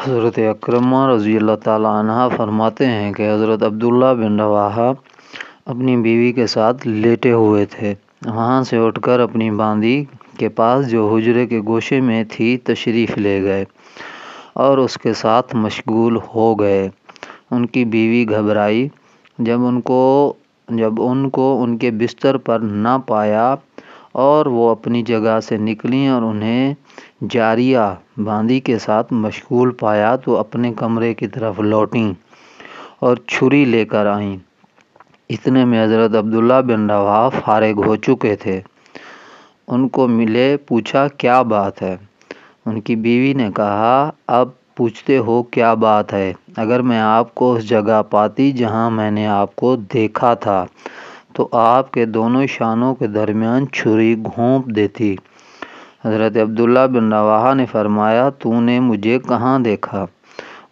حضرت اکرمہ رضی اللہ تعالیٰ عنہ فرماتے ہیں کہ حضرت عبداللہ بن رواحہ اپنی بیوی کے ساتھ لیٹے ہوئے تھے، وہاں سے اٹھ کر اپنی باندی کے پاس جو حجرے کے گوشے میں تھی تشریف لے گئے اور اس کے ساتھ مشغول ہو گئے۔ ان کی بیوی گھبرائی جب ان کو ان کے بستر پر نہ پایا اور وہ اپنی جگہ سے نکلیں اور انہیں جاریہ باندی کے ساتھ مشغول پایا تو اپنے کمرے کی طرف لوٹیں اور چھری لے کر آئیں۔ اتنے میں حضرت عبداللہ بن رواحہ فارغ ہو چکے تھے۔ ان کو ملے، پوچھا کیا بات ہے؟ ان کی بیوی نے کہا، اب پوچھتے ہو کیا بات ہے؟ اگر میں آپ کو اس جگہ پاتی جہاں میں نے آپ کو دیکھا تھا تو آپ کے دونوں شانوں کے درمیان چھری گھونپ دیتی۔ حضرت عبداللہ بن رواحہ نے فرمایا، تو نے مجھے کہاں دیکھا؟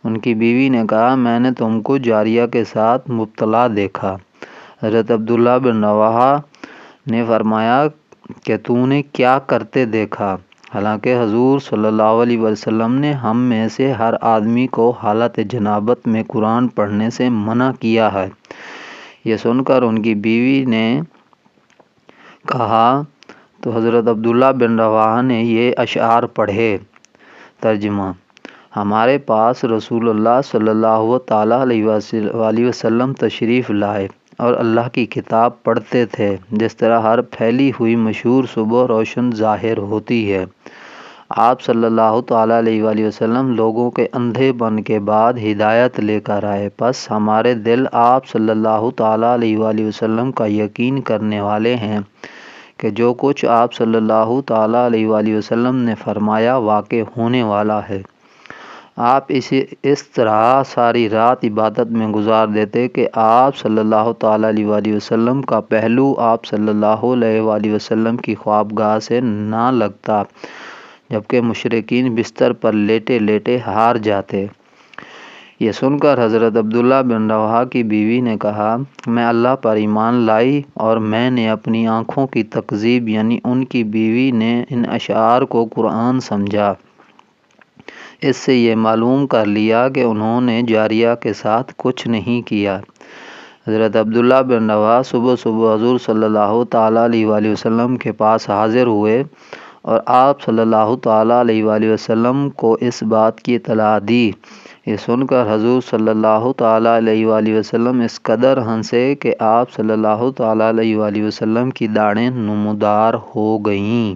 ان کی بیوی نے کہا، میں نے تم کو جاریہ کے ساتھ مبتلا دیکھا۔ حضرت عبداللہ بن رواحہ نے فرمایا کہ تو نے کیا کرتے دیکھا؟ حالانکہ حضور صلی اللہ علیہ وسلم نے ہم میں سے ہر آدمی کو حالت جنابت میں قرآن پڑھنے سے منع کیا ہے۔ یہ سن کر ان کی بیوی نے کہا تو حضرت عبداللہ بن رواحہ نے یہ اشعار پڑھے۔ ترجمہ: ہمارے پاس رسول اللہ صلی اللہ تعالیٰ علیہ وسلم تشریف لائے اور اللہ کی کتاب پڑھتے تھے، جس طرح ہر پھیلی ہوئی مشہور صبح روشن ظاہر ہوتی ہے۔ آپ صلی اللہ تعالیٰ علیہ وسلم لوگوں کے اندھے پن کے بعد ہدایت لے کر آئے، پس ہمارے دل آپ صلی اللہ تعالیٰ علیہ وسلم کا یقین کرنے والے ہیں کہ جو کچھ آپ صلی اللہ تعالیٰ علیہ وسلم نے فرمایا واقع ہونے والا ہے۔ آپ اس طرح ساری رات عبادت میں گزار دیتے کہ آپ صلی اللہ تعالیٰ علیہ وسلم کا پہلو آپ صلی اللہ علیہ وسلم کی خوابگاہ سے نہ لگتا، جبکہ مشرکین بستر پر لیٹے لیٹے ہار جاتے۔ یہ سن کر حضرت عبداللہ بن رواحہ کی بیوی نے کہا، میں اللہ پر ایمان لائی اور میں نے اپنی آنکھوں کی تکذیب یعنی ان کی بیوی نے ان اشعار کو قرآن سمجھا۔ اس سے یہ معلوم کر لیا کہ انہوں نے جاریہ کے ساتھ کچھ نہیں کیا۔ حضرت عبداللہ بن رواحہ صبح حضور صلی اللہ تعالیٰ علیہ وسلم کے پاس حاضر ہوئے اور آپ صلی اللہ تعالیٰ علیہ وسلم کو اس بات کی اطلاع دی۔ یہ سن کر حضور صلی اللہ تعالیٰ علیہ وسلم اس قدر ہنسے کہ آپ صلی اللہ تعالیٰ علیہ وسلم کی داڑھیں نمودار ہو گئیں۔